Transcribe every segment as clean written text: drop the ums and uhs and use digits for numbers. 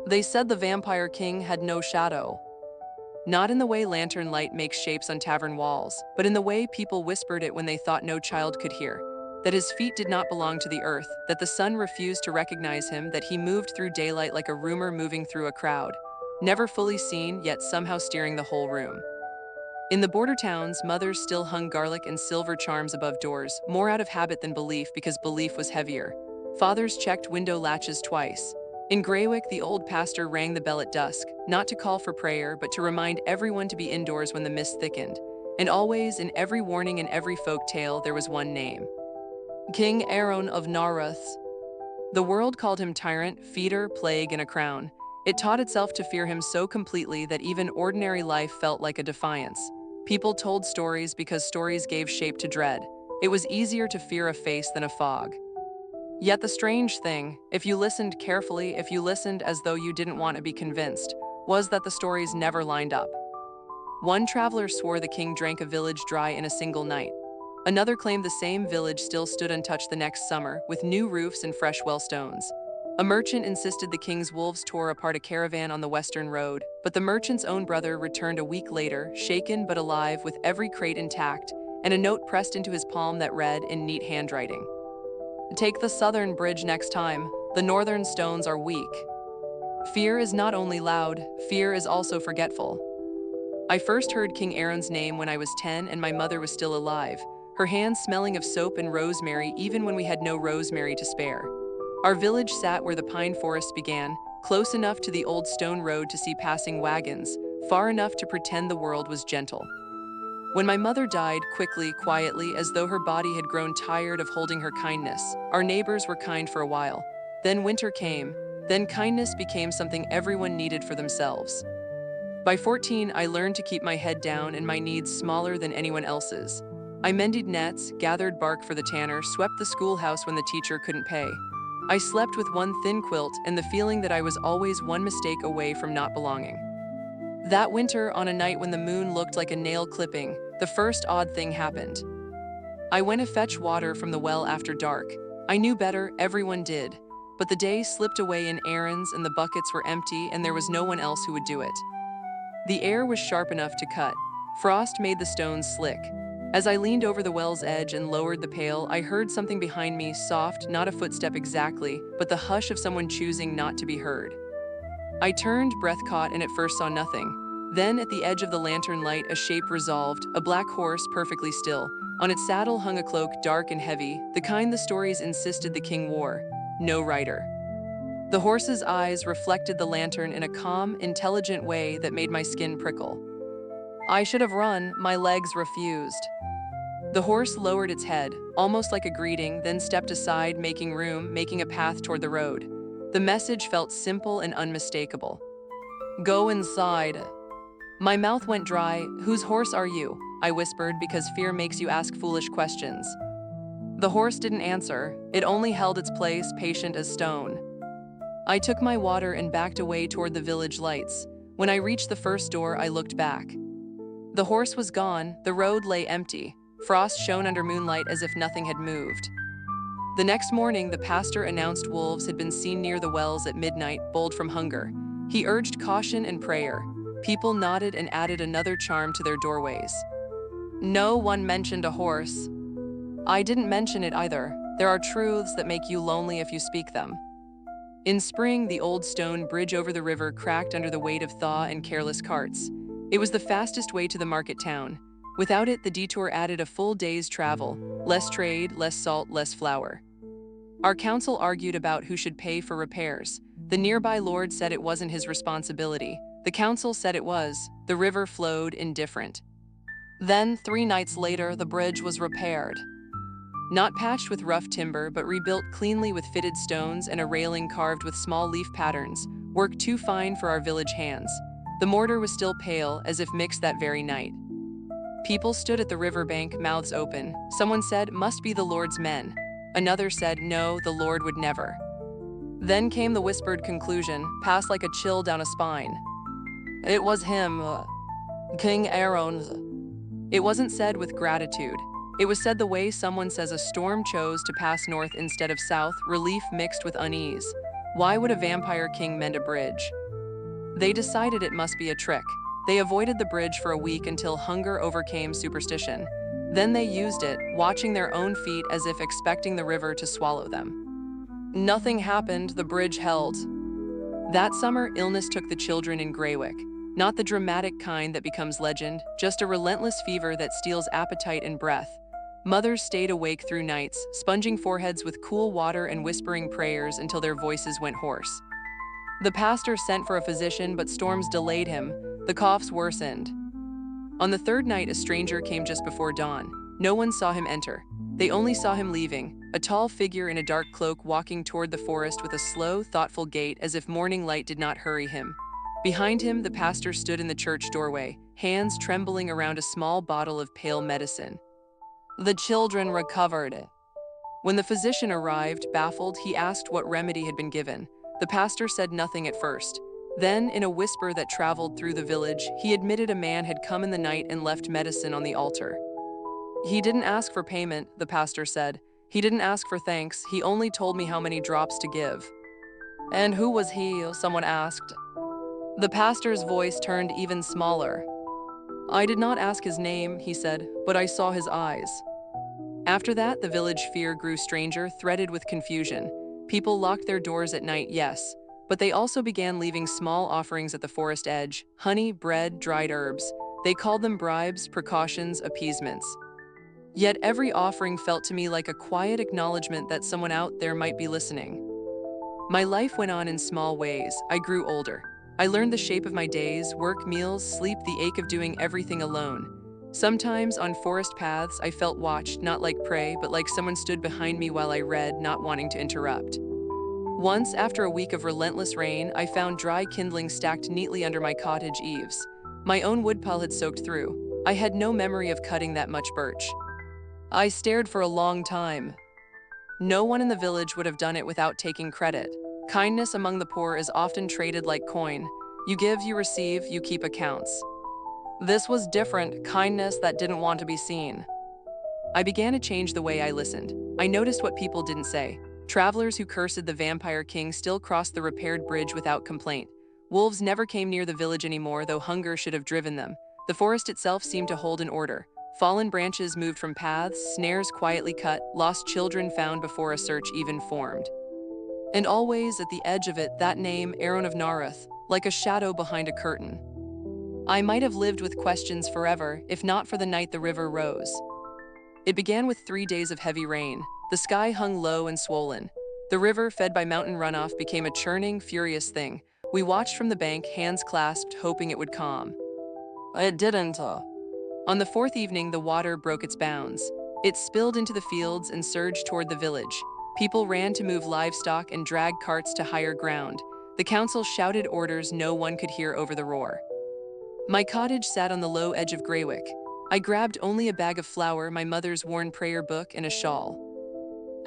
They said the Vampire King had no shadow. Not in the way lantern light makes shapes on tavern walls, but in the way people whispered it when they thought no child could hear. That his feet did not belong to the earth, that the sun refused to recognize him, that he moved through daylight like a rumor moving through a crowd, never fully seen, yet somehow steering the whole room. In the border towns, mothers still hung garlic and silver charms above doors, more out of habit than belief because belief was heavier. Fathers checked window latches twice. In Greywick, the old pastor rang the bell at dusk, not to call for prayer, but to remind everyone to be indoors when the mist thickened. And always, in every warning and every folk tale, there was one name: King Aaron of Nareth. The world called him tyrant, feeder, plague, and a crown. It taught itself to fear him so completely that even ordinary life felt like a defiance. People told stories because stories gave shape to dread. It was easier to fear a face than a fog. Yet the strange thing, if you listened carefully, if you listened as though you didn't want to be convinced, was that the stories never lined up. One traveler swore the king drank a village dry in a single night. Another claimed the same village still stood untouched the next summer, with new roofs and fresh well stones. A merchant insisted the king's wolves tore apart a caravan on the western road, but the merchant's own brother returned a week later, shaken but alive, with every crate intact, and a note pressed into his palm that read in neat handwriting: "Take the southern bridge next time. The northern stones are weak." Fear is not only loud, fear is also forgetful. I first heard King Aaron's name when I was 10 and my mother was still alive, her hands smelling of soap and rosemary even when we had no rosemary to spare. Our village sat where the pine forest began, close enough to the old stone road to see passing wagons, far enough to pretend the world was gentle. When my mother died, quickly, quietly, as though her body had grown tired of holding her kindness, our neighbors were kind for a while. Then winter came, then kindness became something everyone needed for themselves. By 14, I learned to keep my head down and my needs smaller than anyone else's. I mended nets, gathered bark for the tanner, swept the schoolhouse when the teacher couldn't pay. I slept with one thin quilt and the feeling that I was always one mistake away from not belonging. That winter, on a night when the moon looked like a nail clipping, the first odd thing happened. I went to fetch water from the well after dark. I knew better, everyone did. But the day slipped away in errands and the buckets were empty and there was no one else who would do it. The air was sharp enough to cut. Frost made the stones slick. As I leaned over the well's edge and lowered the pail, I heard something behind me, soft, not a footstep exactly, but the hush of someone choosing not to be heard. I turned, breath caught, and at first saw nothing. Then, at the edge of the lantern light, a shape resolved, a black horse perfectly still. On its saddle hung a cloak, dark and heavy, the kind the stories insisted the king wore. No rider. The horse's eyes reflected the lantern in a calm, intelligent way that made my skin prickle. I should have run, my legs refused. The horse lowered its head, almost like a greeting, then stepped aside, making room, making a path toward the road. The message felt simple and unmistakable. "Go inside." My mouth went dry. "Whose horse are you?" I whispered, because fear makes you ask foolish questions. The horse didn't answer. It only held its place, patient as stone. I took my water and backed away toward the village lights. When I reached the first door, I looked back. The horse was gone. The road lay empty. Frost shone under moonlight as if nothing had moved. The next morning, the pastor announced wolves had been seen near the wells at midnight, bold from hunger. He urged caution and prayer. People nodded and added another charm to their doorways. No one mentioned a horse. I didn't mention it either. There are truths that make you lonely if you speak them. In spring, the old stone bridge over the river cracked under the weight of thaw and careless carts. It was the fastest way to the market town. Without it, the detour added a full day's travel, less trade, less salt, less flour. Our council argued about who should pay for repairs. The nearby lord said it wasn't his responsibility. The council said it was. The river flowed indifferent. Then, 3 nights later, the bridge was repaired. Not patched with rough timber, but rebuilt cleanly with fitted stones and a railing carved with small leaf patterns, work too fine for our village hands. The mortar was still pale, as if mixed that very night. People stood at the riverbank, mouths open. Someone said, "Must be the Lord's men." Another said, "No, the Lord would never." Then came the whispered conclusion, passed like a chill down a spine. "It was him, King Aaron." It wasn't said with gratitude. It was said the way someone says a storm chose to pass north instead of south, relief mixed with unease. Why would a vampire king mend a bridge? They decided it must be a trick. They avoided the bridge for a week until hunger overcame superstition. Then they used it, watching their own feet as if expecting the river to swallow them. Nothing happened, the bridge held. That summer, illness took the children in Greywick. Not the dramatic kind that becomes legend, just a relentless fever that steals appetite and breath. Mothers stayed awake through nights, sponging foreheads with cool water and whispering prayers until their voices went hoarse. The pastor sent for a physician, but storms delayed him. The coughs worsened. On the third night, a stranger came just before dawn. No one saw him enter. They only saw him leaving, a tall figure in a dark cloak walking toward the forest with a slow, thoughtful gait as if morning light did not hurry him. Behind him, the pastor stood in the church doorway, hands trembling around a small bottle of pale medicine. The children recovered. When the physician arrived, baffled, he asked what remedy had been given. The pastor said nothing at first. Then, in a whisper that traveled through the village, he admitted a man had come in the night and left medicine on the altar. He didn't ask for payment, the pastor said. He didn't ask for thanks, he only told me how many drops to give. And who was he? Someone asked. The pastor's voice turned even smaller. I did not ask his name, he said, but I saw his eyes. After that, the village fear grew stranger, threaded with confusion. People locked their doors at night, yes, but they also began leaving small offerings at the forest edge: honey, bread, dried herbs. They called them bribes, precautions, appeasements. Yet every offering felt to me like a quiet acknowledgement that someone out there might be listening. My life went on in small ways. I grew older. I learned the shape of my days, work, meals, sleep, the ache of doing everything alone. Sometimes on forest paths, I felt watched, not like prey, but like someone stood behind me while I read, not wanting to interrupt. Once, after a week of relentless rain, I found dry kindling stacked neatly under my cottage eaves. My own woodpile had soaked through. I had no memory of cutting that much birch. I stared for a long time. No one in the village would have done it without taking credit. Kindness among the poor is often traded like coin. You give, you receive, you keep accounts. This was different, kindness that didn't want to be seen. I began to change the way I listened. I noticed what people didn't say. Travelers who cursed the Vampire King still crossed the repaired bridge without complaint. Wolves never came near the village anymore, though hunger should have driven them. The forest itself seemed to hold an order. Fallen branches moved from paths, snares quietly cut, lost children found before a search even formed. And always at the edge of it, that name, Aaron of Nareth, like a shadow behind a curtain. I might have lived with questions forever, if not for the night the river rose. It began with 3 days of heavy rain. The sky hung low and swollen. The river, fed by mountain runoff, became a churning, furious thing. We watched from the bank, hands clasped, hoping it would calm. It didn't. On the fourth evening, the water broke its bounds. It spilled into the fields and surged toward the village. People ran to move livestock and drag carts to higher ground. The council shouted orders no one could hear over the roar. My cottage sat on the low edge of Greywick. I grabbed only a bag of flour, my mother's worn prayer book, and a shawl.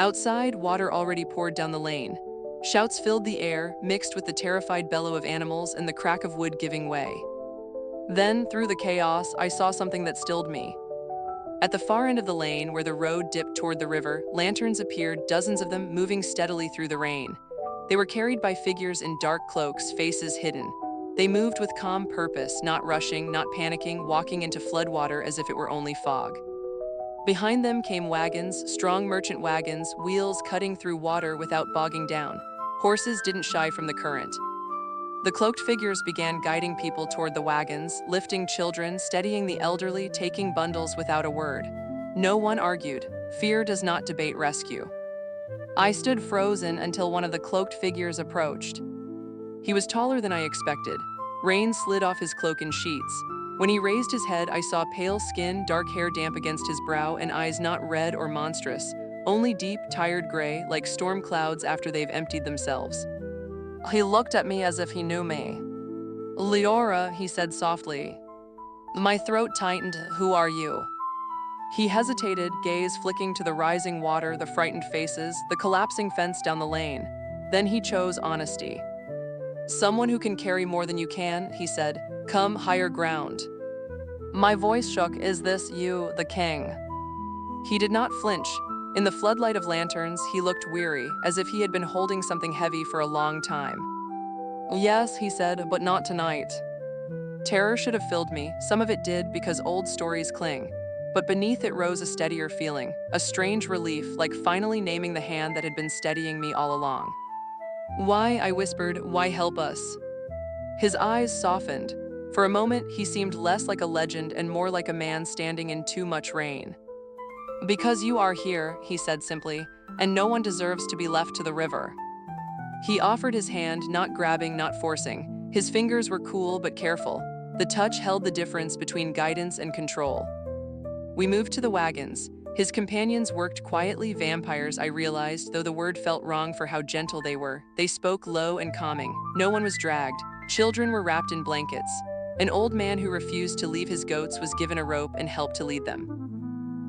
Outside, water already poured down the lane. Shouts filled the air, mixed with the terrified bellow of animals and the crack of wood giving way. Then, through the chaos, I saw something that stilled me. At the far end of the lane, where the road dipped toward the river, lanterns appeared, dozens of them, moving steadily through the rain. They were carried by figures in dark cloaks, faces hidden. They moved with calm purpose, not rushing, not panicking, walking into floodwater as if it were only fog. Behind them came wagons, strong merchant wagons, wheels cutting through water without bogging down. Horses didn't shy from the current. The cloaked figures began guiding people toward the wagons, lifting children, steadying the elderly, taking bundles without a word. No one argued. Fear does not debate rescue. I stood frozen until one of the cloaked figures approached. He was taller than I expected. Rain slid off his cloak in sheets. When he raised his head, I saw pale skin, dark hair damp against his brow, and eyes not red or monstrous, only deep, tired gray, like storm clouds after they've emptied themselves. He looked at me as if he knew me. Leora, he said softly. My throat tightened. Who are you? He hesitated, gaze flicking to the rising water, the frightened faces, the collapsing fence down the lane. Then he chose honesty. Someone who can carry more than you can, he said. Come higher ground. My voice shook. Is this you, the king? He did not flinch. In the floodlight of lanterns, he looked weary, as if he had been holding something heavy for a long time. "Yes," he said, "but not tonight." Terror should have filled me. Some of it did, because old stories cling. But beneath it rose a steadier feeling, a strange relief, like finally naming the hand that had been steadying me all along. "Why?" I whispered. "Why help us?" His eyes softened. For a moment, he seemed less like a legend and more like a man standing in too much rain. "Because you are here," he said simply, "and no one deserves to be left to the river." He offered his hand, not grabbing, not forcing. His fingers were cool but careful. The touch held the difference between guidance and control. We moved to the wagons. His companions worked quietly, vampires, I realized, though the word felt wrong for how gentle they were. They spoke low and calming. No one was dragged. Children were wrapped in blankets. An old man who refused to leave his goats was given a rope and helped to lead them.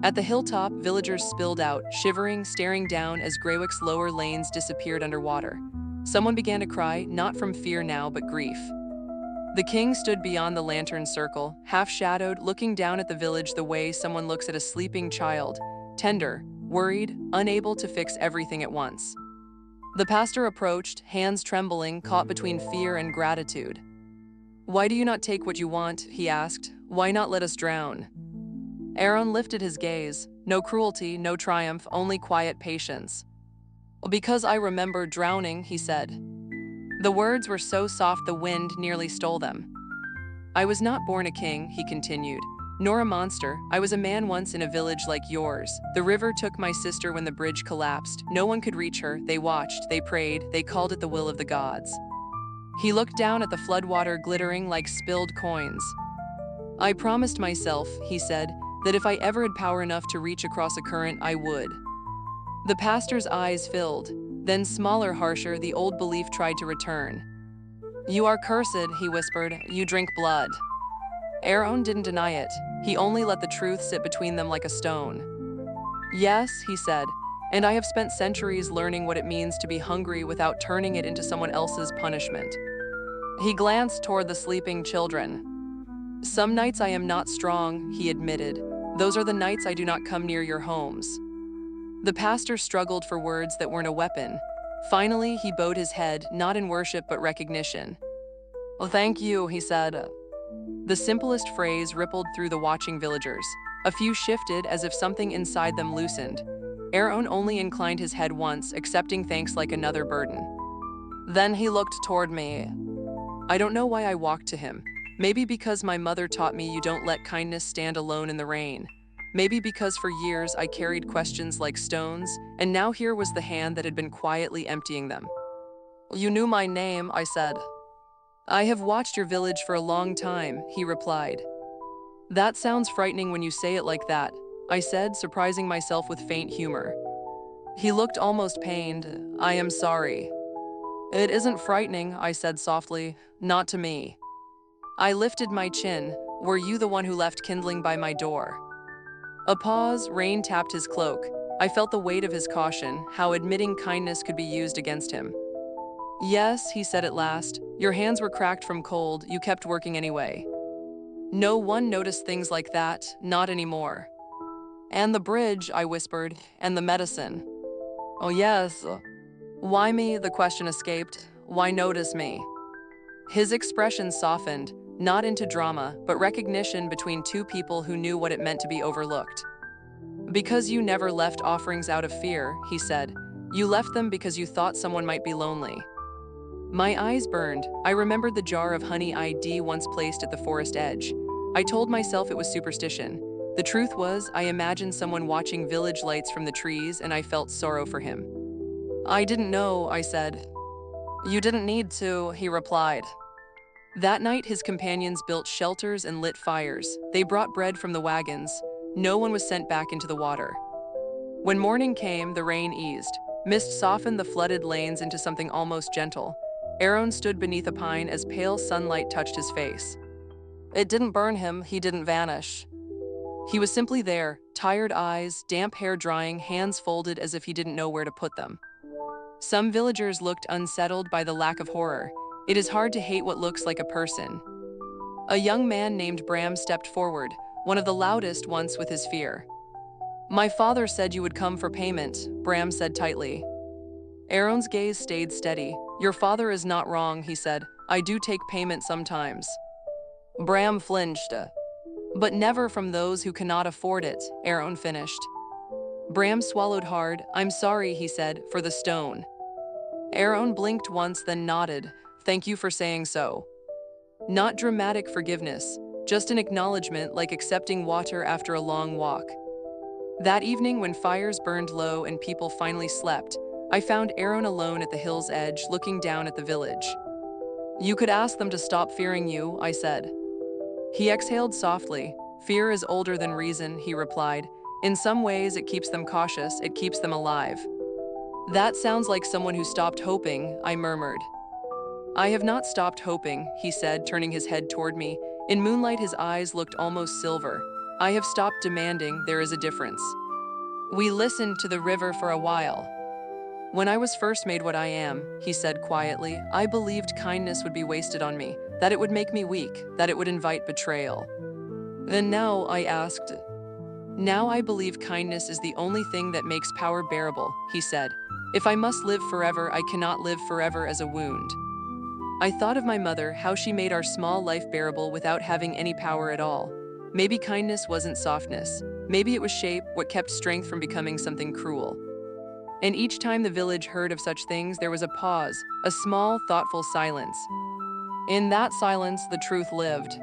At the hilltop, villagers spilled out, shivering, staring down as Greywick's lower lanes disappeared underwater. Someone began to cry, not from fear now, but grief. The king stood beyond the lantern circle, half-shadowed, looking down at the village the way someone looks at a sleeping child, tender, worried, unable to fix everything at once. The pastor approached, hands trembling, caught between fear and gratitude. "Why do you not take what you want?" he asked. "Why not let us drown?" Aaron lifted his gaze. No cruelty, no triumph, only quiet patience. "Because I remember drowning," he said. The words were so soft the wind nearly stole them. "I was not born a king," he continued, "nor a monster. I was a man once in a village like yours. The river took my sister when the bridge collapsed. No one could reach her. They watched, they prayed, they called it the will of the gods." He looked down at the floodwater glittering like spilled coins. "I promised myself," he said, "that if I ever had power enough to reach across a current, I would." The pastor's eyes filled. Then, smaller, harsher, the old belief tried to return. "You are cursed," he whispered. "You drink blood." Aaron didn't deny it. He only let the truth sit between them like a stone. "Yes," he said, "and I have spent centuries learning what it means to be hungry without turning it into someone else's punishment." He glanced toward the sleeping children. "Some nights I am not strong," he admitted. "Those are the nights I do not come near your homes." The pastor struggled for words that weren't a weapon. Finally, he bowed his head, not in worship but recognition. "Well, thank you," he said. The simplest phrase rippled through the watching villagers. A few shifted as if something inside them loosened. Aaron only inclined his head once, accepting thanks like another burden. Then he looked toward me. I don't know why I walked to him. Maybe because my mother taught me you don't let kindness stand alone in the rain. Maybe because for years I carried questions like stones, and now here was the hand that had been quietly emptying them. "You knew my name," I said. "I have watched your village for a long time," he replied. "That sounds frightening when you say it like that," I said, surprising myself with faint humor. He looked almost pained. "I am sorry." "It isn't frightening," I said softly. "Not to me." I lifted my chin. "Were you the one who left kindling by my door?" A pause. Rain tapped his cloak. I felt the weight of his caution, how admitting kindness could be used against him. "Yes," he said at last. "Your hands were cracked from cold. You kept working anyway." No one noticed things like that, not anymore. "And the bridge," I whispered, "and the medicine." "Oh yes." "Why me?" the question escaped. "Why notice me?" His expression softened, not into drama, but recognition between two people who knew what it meant to be overlooked. "Because you never left offerings out of fear," he said. "You left them because you thought someone might be lonely." My eyes burned. I remembered the jar of honey I'd once placed at the forest edge. I told myself it was superstition. The truth was, I imagined someone watching village lights from the trees, and I felt sorrow for him. "I didn't know," I said. "You didn't need to," he replied. That night, his companions built shelters and lit fires. They brought bread from the wagons. No one was sent back into the water. When morning came, the rain eased. Mist softened the flooded lanes into something almost gentle. Aaron stood beneath a pine as pale sunlight touched his face. It didn't burn him, he didn't vanish. He was simply there, tired eyes, damp hair drying, hands folded as if he didn't know where to put them. Some villagers looked unsettled by the lack of horror. It is hard to hate what looks like a person. A young man named Bram stepped forward, one of the loudest once with his fear. My father said you would come for payment, Bram said tightly. Aaron's gaze stayed steady. Your father is not wrong, he said. I do take payment sometimes. Bram flinched. But never from those who cannot afford it, Aaron finished. Bram swallowed hard. I'm sorry, he said, for the stone. Aaron blinked once, then nodded. Thank you for saying so. Not dramatic forgiveness, just an acknowledgement like accepting water after a long walk. That evening, when fires burned low and people finally slept, I found Aaron alone at the hill's edge, looking down at the village. You could ask them to stop fearing you, I said. He exhaled softly. Fear is older than reason, he replied. In some ways, it keeps them cautious, it keeps them alive. That sounds like someone who stopped hoping, I murmured. I have not stopped hoping, he said, turning his head toward me. In moonlight, his eyes looked almost silver. I have stopped demanding, there is a difference. We listened to the river for a while. When I was first made what I am, he said quietly, I believed kindness would be wasted on me, that it would make me weak, that it would invite betrayal. Then now, I asked, now I believe kindness is the only thing that makes power bearable, he said. If I must live forever, I cannot live forever as a wound. I thought of my mother, how she made our small life bearable without having any power at all. Maybe kindness wasn't softness. Maybe it was shape, what kept strength from becoming something cruel. And each time the village heard of such things, there was a pause, a small, thoughtful silence. In that silence, the truth lived.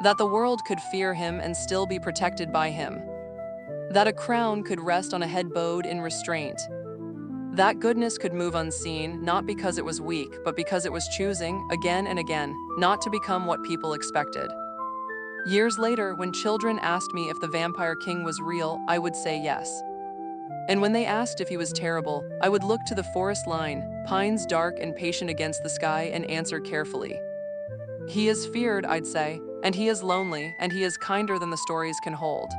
That the world could fear him and still be protected by him. That a crown could rest on a head bowed in restraint. That goodness could move unseen, not because it was weak, but because it was choosing, again and again, not to become what people expected. Years later, when children asked me if the Vampire King was real, I would say yes. And when they asked if he was terrible, I would look to the forest line, pines dark and patient against the sky, and answer carefully. He is feared, I'd say, and he is lonely, and he is kinder than the stories can hold.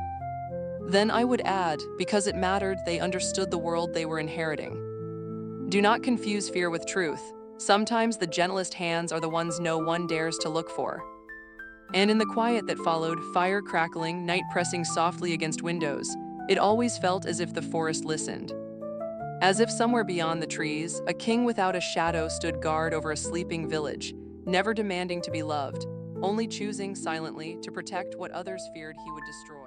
Then I would add, because it mattered, they understood the world they were inheriting. Do not confuse fear with truth. Sometimes the gentlest hands are the ones no one dares to look for. And in the quiet that followed, fire crackling, night pressing softly against windows, it always felt as if the forest listened. As if somewhere beyond the trees, a king without a shadow stood guard over a sleeping village, never demanding to be loved, only choosing silently to protect what others feared he would destroy.